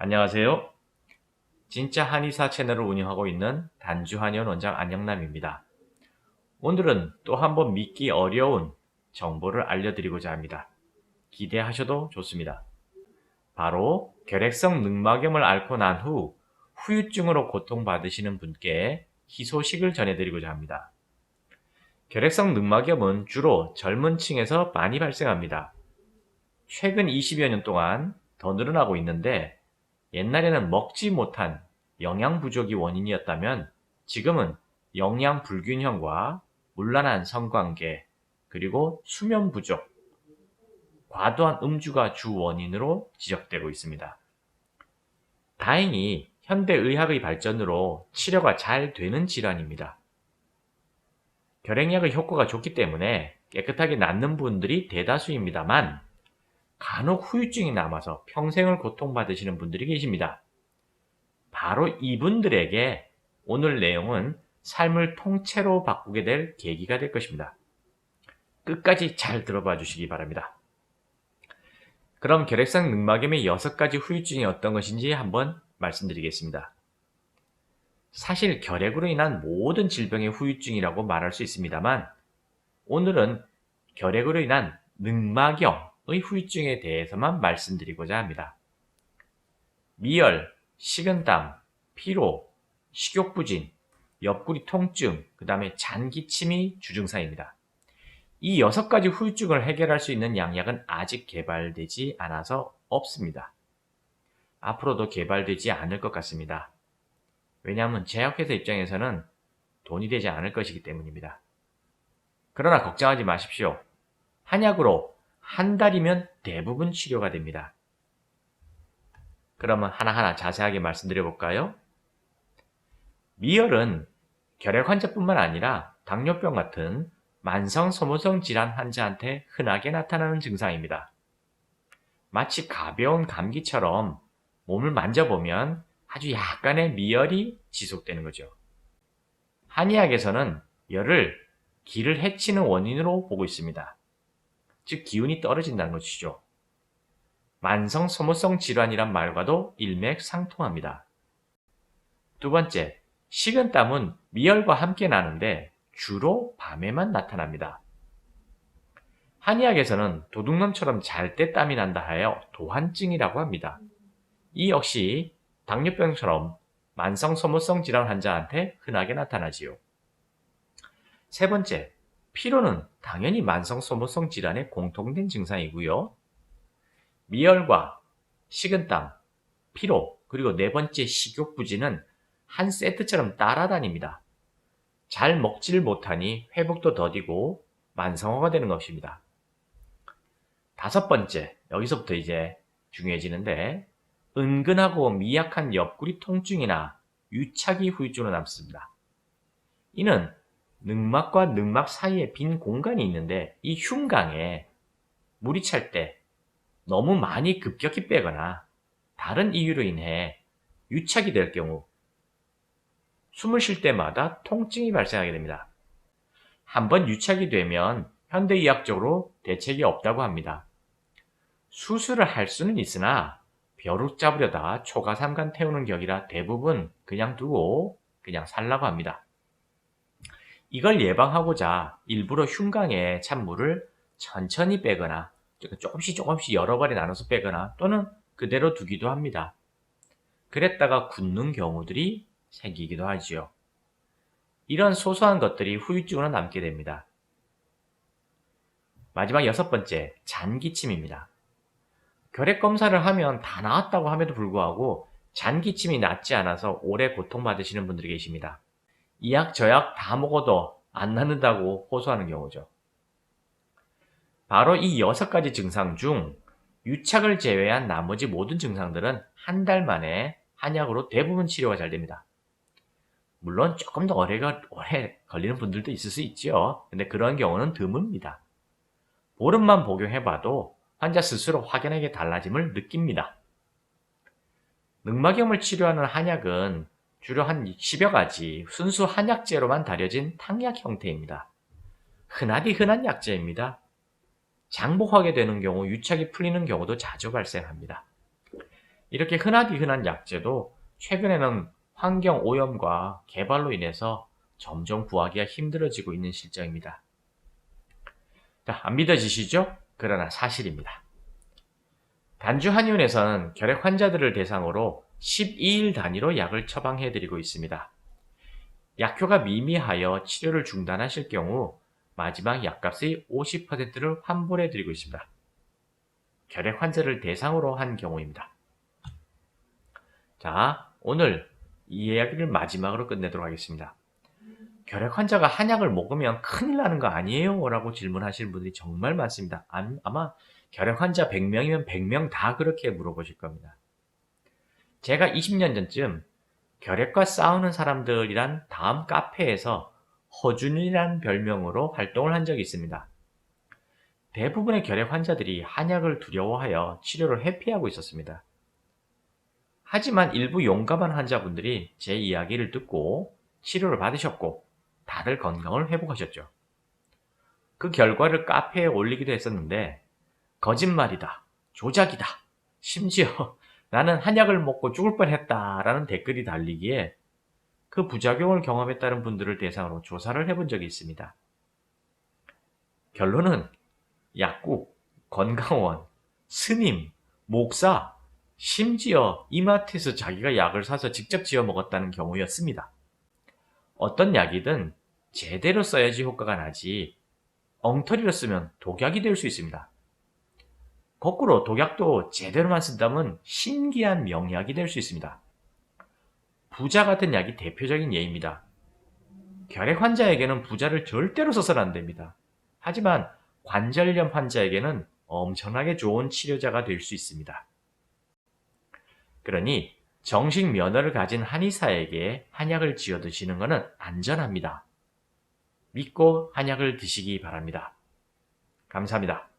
안녕하세요. 진짜 한의사 채널을 운영하고 있는 단주한의원 원장 안영남입니다. 오늘은 또 한번 믿기 어려운 정보를 알려드리고자 합니다. 기대하셔도 좋습니다. 바로 결핵성 늑막염을 앓고 난 후 후유증으로 고통받으시는 분께 희소식을 전해드리고자 합니다. 결핵성 늑막염은 주로 젊은 층에서 많이 발생합니다. 최근 20여 년 동안 더 늘어나고 있는데 옛날에는 먹지 못한 영양 부족이 원인이었다면 지금은 영양 불균형과 문란한 성관계, 그리고 수면 부족, 과도한 음주가 주 원인으로 지적되고 있습니다. 다행히 현대의학의 발전으로 치료가 잘 되는 질환입니다. 결핵약의 효과가 좋기 때문에 깨끗하게 낫는 분들이 대다수입니다만 간혹 후유증이 남아서 평생을 고통받으시는 분들이 계십니다. 바로 이분들에게 오늘 내용은 삶을 통째로 바꾸게 될 계기가 될 것입니다. 끝까지 잘 들어봐 주시기 바랍니다. 그럼 결핵성 늑막염의 6가지 후유증이 어떤 것인지 한번 말씀드리겠습니다. 사실 결핵으로 인한 모든 질병의 후유증이라고 말할 수 있습니다만 오늘은 결핵으로 인한 늑막염의 후유증에 대해서만 말씀드리고자 합니다. 미열, 식은땀, 피로, 식욕부진, 옆구리 통증, 그 다음에 잔기침이 주증상입니다. 이 6가지 후유증을 해결할 수 있는 양약은 아직 개발되지 않아서 없습니다. 앞으로도 개발되지 않을 것 같습니다. 왜냐하면 제약회사 입장에서는 돈이 되지 않을 것이기 때문입니다. 그러나 걱정하지 마십시오. 한약으로 한 달이면 대부분 치료가 됩니다. 그러면 하나하나 자세하게 말씀드려 볼까요? 미열은 결핵 환자뿐만 아니라 당뇨병 같은 만성 소모성 질환 환자한테 흔하게 나타나는 증상입니다. 마치 가벼운 감기처럼 몸을 만져보면 아주 약간의 미열이 지속되는 거죠. 한의학에서는 열을 기를 해치는 원인으로 보고 있습니다. 즉 기운이 떨어진다는 것이죠. 만성 소모성 질환이란 말과도 일맥상통합니다. 두 번째, 식은땀은 미열과 함께 나는데 주로 밤에만 나타납니다. 한의학에서는 도둑놈처럼 잘 때 땀이 난다 하여 도한증이라고 합니다. 이 역시 당뇨병처럼 만성 소모성 질환 환자한테 흔하게 나타나지요. 세 번째, 피로는 당연히 만성 소모성 질환의 공통된 증상이고요. 미열과 식은땀, 피로, 그리고 네 번째 식욕부진은 한 세트처럼 따라다닙니다. 잘 먹지를 못하니 회복도 더디고 만성화가 되는 것입니다. 다섯 번째, 여기서부터 이제 중요해지는데 은근하고 미약한 옆구리 통증이나 유차기 후유증으로 남습니다. 이는 늑막과 늑막 사이에 빈 공간이 있는데 이 흉강에 물이 찰 때 너무 많이 급격히 빼거나 다른 이유로 인해 유착이 될 경우 숨을 쉴 때마다 통증이 발생하게 됩니다. 한번 유착이 되면 현대의학적으로 대책이 없다고 합니다. 수술을 할 수는 있으나 벼룩 잡으려다 초가삼간 태우는 격이라 대부분 그냥 두고 그냥 살라고 합니다. 이걸 예방하고자 일부러 흉강에 찬 물을 천천히 빼거나 조금씩 여러 발에 나눠서 빼거나 또는 그대로 두기도 합니다. 그랬다가 굳는 경우들이 생기기도 하지요. 이런 소소한 것들이 후유증으로 남게 됩니다. 마지막 6번째, 잔기침입니다. 결핵 검사를 하면 다 나았다고 함에도 불구하고 잔기침이 낫지 않아서 오래 고통받으시는 분들이 계십니다. 이 약 저 약 다 먹어도 안 낫는다고 호소하는 경우죠. 바로 이 6가지 증상 중 유착을 제외한 나머지 모든 증상들은 한 달 만에 한약으로 대부분 치료가 잘 됩니다. 물론 조금 더 오래 걸리는 분들도 있을 수 있죠. 근데 그런 경우는 드뭅니다. 보름만 복용해봐도 환자 스스로 확연하게 달라짐을 느낍니다. 늑막염을 치료하는 한약은 주로 한 10여 가지 순수 한약재로만 다려진 탕약 형태입니다. 흔하디 흔한 약재입니다. 장복하게 되는 경우 유착이 풀리는 경우도 자주 발생합니다. 이렇게 흔하디 흔한 약제도 최근에는 환경 오염과 개발로 인해서 점점 구하기가 힘들어지고 있는 실정입니다. 자, 안 믿어지시죠? 그러나 사실입니다. 단주 한의원에서는 결핵 환자들을 대상으로 12일 단위로 약을 처방해드리고 있습니다. 약효가 미미하여 치료를 중단하실 경우 마지막 약값의 50%를 환불해드리고 있습니다. 결핵 환자를 대상으로 한 경우입니다. 자, 오늘 이 이야기를 마지막으로 끝내도록 하겠습니다. 결핵 환자가 한약을 먹으면 큰일 나는 거 아니에요? 라고 질문하시는 분들이 정말 많습니다. 아마 결핵 환자 100명이면 100명 다 그렇게 물어보실 겁니다. 제가 20년 전쯤 결핵과 싸우는 사람들이란 다음 카페에서 허준이라는 별명으로 활동을 한 적이 있습니다. 대부분의 결핵 환자들이 한약을 두려워하여 치료를 회피하고 있었습니다. 하지만 일부 용감한 환자분들이 제 이야기를 듣고 치료를 받으셨고 다들 건강을 회복하셨죠. 그 결과를 카페에 올리기도 했었는데 거짓말이다, 조작이다, 심지어 나는 한약을 먹고 죽을 뻔했다 라는 댓글이 달리기에 그 부작용을 경험했다는 분들을 대상으로 조사를 해본 적이 있습니다. 결론은 약국, 건강원, 스님, 목사, 심지어 이마트에서 자기가 약을 사서 직접 지어 먹었다는 경우였습니다. 어떤 약이든 제대로 써야지 효과가 나지 엉터리로 쓰면 독약이 될 수 있습니다. 거꾸로 독약도 제대로만 쓴다면 신기한 명약이 될 수 있습니다. 부자 같은 약이 대표적인 예입니다. 결핵 환자에게는 부자를 절대로 써서는 안 됩니다. 하지만 관절염 환자에게는 엄청나게 좋은 치료자가 될 수 있습니다. 그러니 정식 면허를 가진 한의사에게 한약을 지어 드시는 것은 안전합니다. 믿고 한약을 드시기 바랍니다. 감사합니다.